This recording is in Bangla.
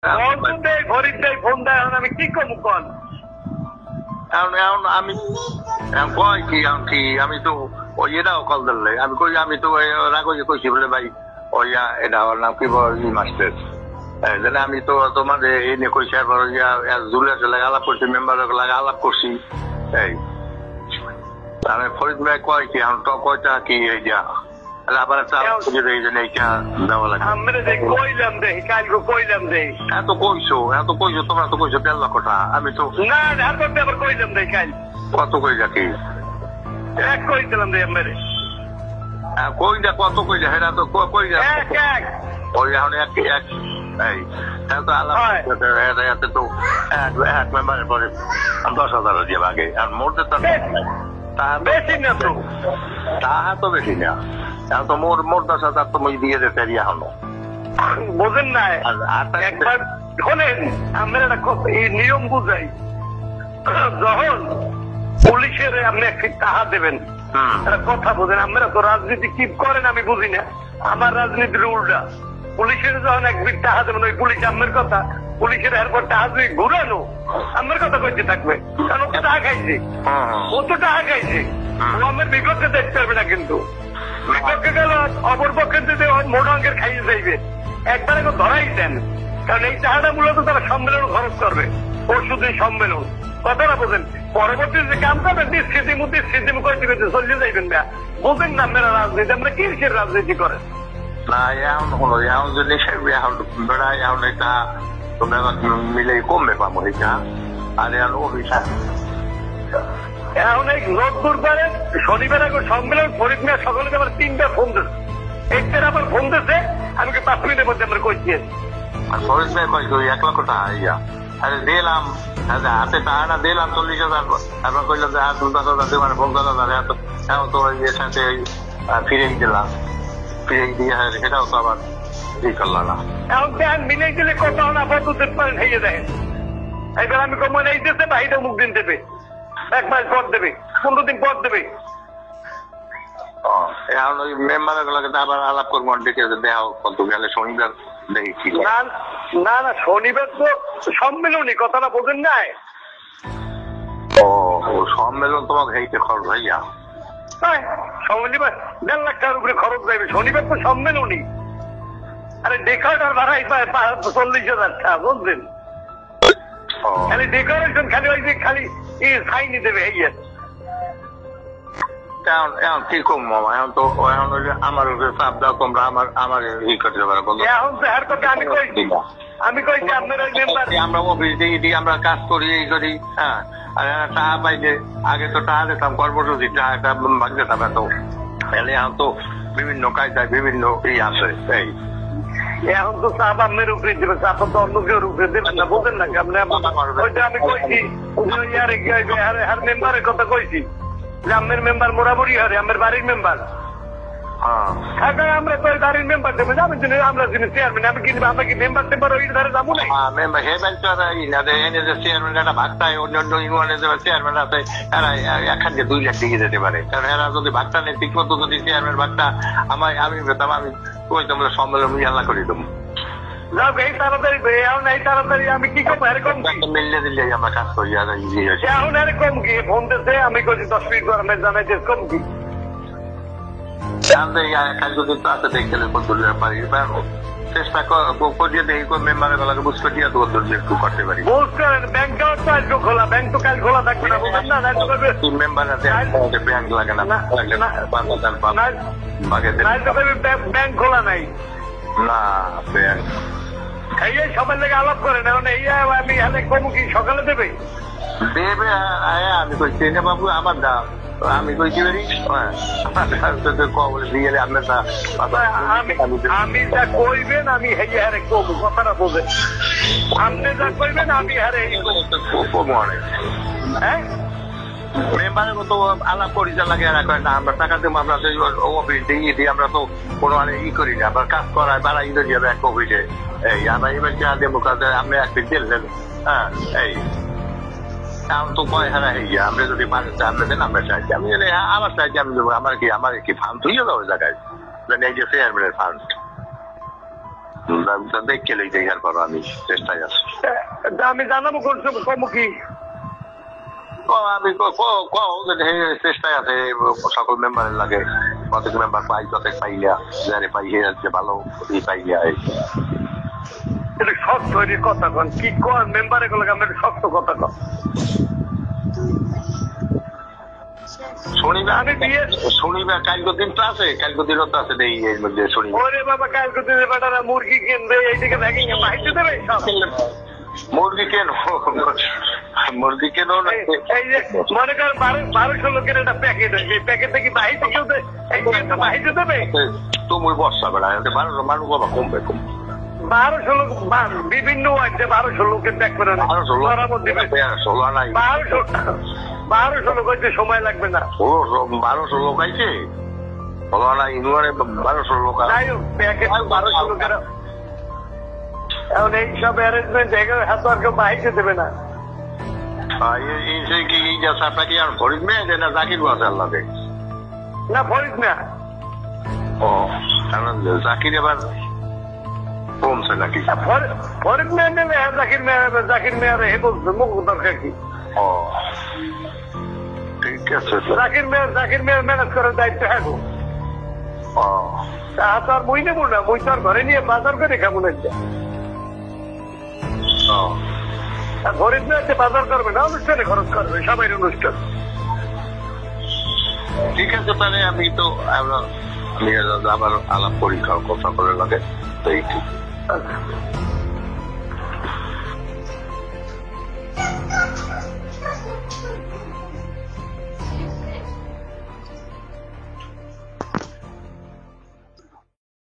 ফোন দেয় আমি কি করবো কল আমি কয় কি আমি তো ওই এটাও কল দিলে আমি কই আমি তো রাগজে কইছি বলে ভাই ওই এটা ওর নাম কি বলি মাস্টার আমি তো তোমাদের এই নিয়ে কইছি একবার জুলিয়ার লাগে আলাপ করছি মেম্বার লাগে আলাপ করছি এই আমি ফরিদ ভাই কয় কি আমি তো কয়টা কি এই যা আবার এত কইছো তোমরা তো কইছো 1.5 লক্ষ টাকা আমি তো আবার কইলাম দেই কাল কত কইলা কি এক কইছিলাম দেই আমারে কইলা কত কইলা হেরা তো কইলা ওই এখন এক এই তো আলাপ তো এক মেম্বারের পরে 10,000 দিয়ে ভাগে আর মোটে তো বেশি না তো তাহা তো বেশি না এখন তো মোর 10,000 তুমি দিয়ে দিতে এখনো বোঝেন না একবার শোনেন আমরা এই নিয়ম বুঝাই যখন পুলিশের আপনি একটি টাকা দেবেন কথা বোঝেন আমরা তো রাজনীতি কি করেন আমি বুঝি না আমার রাজনীতির উল্টা পুলিশের যখন একদিন টাকা দেবেন ওই পুলিশ আমার কথা পুলিশের এরপর টাকা যদি ঘুরানো আমার কথা কইতে থাকবে কারণ ও তো টাকা খাইছে ও আমার বিপক্ষে দেখতে পারবে না কিন্তু বিপক্ষে গেল অপর পক্ষে যদি মোটা অঙ্কের খাইয়ে যাইবে একবারে ধরাই দেন কারণ এই টাকাটা মূলত তারা সম্মেলন খরচ করবে পরশুদিন সম্মেলন কথাটা বোঝেন পরবর্তী যে কাম করবেন স্মৃতিমুখ চলে যাইবেন না বোঝেন না আপনারা রাজনীতি আমরা কিসের রাজনীতি করেন না এখন হলো এখন যদি এখন বেড়ায় এখন এটা তোমরা মিলে কমবে পাবো এটা আর এখন অভিশাপ এখন এই রোদপুর পারে শনিবার আগে সম্মেলন ফরিদ মিয়া সকলকে আবার 3টা ফোন দিচ্ছে একটার আবার ফোন দিচ্ছে আমি 5 মিনিটের মধ্যে আমরা কইছি আর ফরিদ মিয়া কই 1 লক্ষ টাকা ইয়া আরে দিলাম হাতে টাকা না দিলাম 40,000 তারপর কইলাম যে 10,000 দিয়ে মানে 50,000 এত এখন তো এর সাথে ফিরে দিলাম ফিরে দিয়ে সেটাও তো আবার ই করলাম না এখন প্যান মিলে গেলে কথা না বলতে পারেন হইয়ে দেয় এবার আমি কম এই দিতে বাইরে মুখ দিন দেবে 1 মাস পর দেবে 15 দিন পর দেবে এখন ওই মেম্বারের গুলোকে আবার আলাপ করবো ডেকে দেওয়া কত গেলে শনিবার দেখি না শনিবার তো সম্মেলনই কথাটা বোঝেন না ও সম্মেলন তোমাকে হেইতে খরচ ভাইয়া শনিবার 1.5 লাখ টাকার উপরে খরচ যাবে শনিবার তো সম্মেলনই আরে ডেকরেটর ভাড়াই 40,000 টাকা বুঝলেন খালি ডেকোরেশন খালি ওই যে খালি সাইনি দেবে এই এখন কি কম মামা এখন তো এখন আমার চাপ দাও তোমরা আমার ই করতে পারো বলো এখন তো এর কথা আমি কইছি আপনারা মেম্বার আমরা অফিস দিয়ে আমরা কাজ করি এই করি হ্যাঁ আর টাকা পাই যে আগে তো টাকা দিতাম কর্মসূচি টাকা ভাগ দিতাম এত তাহলে এখন তো বিভিন্ন কায়দায় বিভিন্ন ই আছে এই এখন তো চাপ আপনার উপরে দেবে চাপ তো অন্য কেউ উপরে দেবেন না বোঝেন না ওইটা আমি কইছি হার মেম্বারের কথা কইছি যে আপনার মেম্বার মোরাবরি হারে আমার বাড়ির মেম্বার আমরা তো বাড়ির মেম্বার দেবো যাবেন আমরা চেয়ারম্যান আমি কিনবো আমরা কি মেম্বার টেম্বার ওই ধারে যাবো না চেয়ারম্যান একটা ভাগটা অন্য অন্য ইউনিয়নের চেয়ারম্যান আছে এরা 1 থেকে 2 লাখ দিয়ে যেতে পারে কারণ এরা যদি ভাগটা নেই ঠিক মতো যদি চেয়ারম্যান ভাগটা আমি পেতাম আমি কইতাম সম্মেলন ইয়াল্লা করে দেবো এই তাড়াতাড়ি আমি কি করবো এরকম মিললে দিলে আমরা কাজ করি আর এখন এরকম কি ফোন দিতে আমি কইছি 10 মিনিট পর আমি জানাইতে কম কি চেষ্টা করিয়ে দেখি মেম্বারের বেলাকে বুঝ করিয়ে একটু করতে পারি ব্যাংক তো খোলা ব্যাংক তো কাল খোলা থাকবে না মেম্বার আছে ব্যাংক লাগে না ব্যাংক খোলা নাই না ব্যাংক এই সবার লেগে আলাপ করেন এখন এই আমি হালে কমু কি সকালে দেবে আমি কইছি বাবু আমার দা আমি কইছি আমি যা কইবেন আমি হেয়ে হারে কমু কথাটা বোঝেন আপনি যা কইবেন আমি হারে হ্যাঁ মেম্বারের মতো আলাপ পরিচয় লাগে না আমরা টাকা দেবো আমরা অফিস দিয়ে আমরা তো কোনো ই করি না আবার কাজ করায় বাড়া ই করি এক অফিসে এই আমরা এবার যা দেবো কাজে আপনি একদিন দিলেন হ্যাঁ এই এখন তো কয় হারা হয়ে গিয়ে আমরা যদি মানুষ আমরা দেন আমরা চাইছি আমি আমার চাইছি আমি দেবো আমার কি ফান্ড তুই যাবো ওই জায়গায় এই যে চেয়ারম্যানের ফান্ড দেখে লই দেখার পর আমি চেষ্টায় আছি। আমি জানাবো কোন সময় কম কি আমি চেষ্টায় আছে সকল মেম্বারের লাগে, প্রত্যেক মেম্বার পাই প্রত্যেক পাইলা যারে পাই যে ভালো পাইলা। এটা শক্ত কথা কন কি কন মেম্বার এগুলো আমরা শক্ত কথা কন। শনিবার কালকে দিন তো আছে, কালকে দিনও তো আছে এর মধ্যে শনিবার। ওরে বাবা কালকে দিনে বেটারা মুরগি কিনবে এইদিকে ভ্যাকিং বাহিতে দেবে সব। মুরগি কেন এই যে মনে করেন 1200 লোকের একটা প্যাকেট হয়েছে, এই প্যাকেটটা কি বাহিতে কেউ বাহিতে দেবে? তুমি বর্ষা বেড়া 1200 মানুষ বাবা কমবে 1200 লোক বিভিন্ন ওয়ার্ডে 1200 লোকের ব্যাগ করে 1200 লোক হইতে সময় লাগবে না। 1200 লোক আইছে ইউনিয়নে 1200 লোক। যাই হোক প্যাকেট 1200 লোকের এখন এই সব অ্যারেঞ্জমেন্ট জায়গায় হাত আর কেউ বাহিতে দেবে না। আপনাকে আর ফরিদ মেয়ে দেয় না জাকির বাজার লাগে না ফরিদ না জাকির এবার কমছে নাকি? ফরিদ মেয়ে নেবে জাকির মেয়ার হে বলছে মুখ দরকার কি? ঠিক আছে জাকির মেয়ার ম্যানেজ করার দায়িত্ব হ্যাঁ গো। তো আর মুই নেবো না, মুই তো আর ঘরে নিয়ে বাজার করে খাবো না। ফরিদ মেয়ে বাজার করবে না, অনুষ্ঠানে খরচ করবে সবাই অনুষ্ঠান। ঠিক আছে তাহলে আমি আবার আলাপ করি কথা করে লাগে তো এই ঠিক।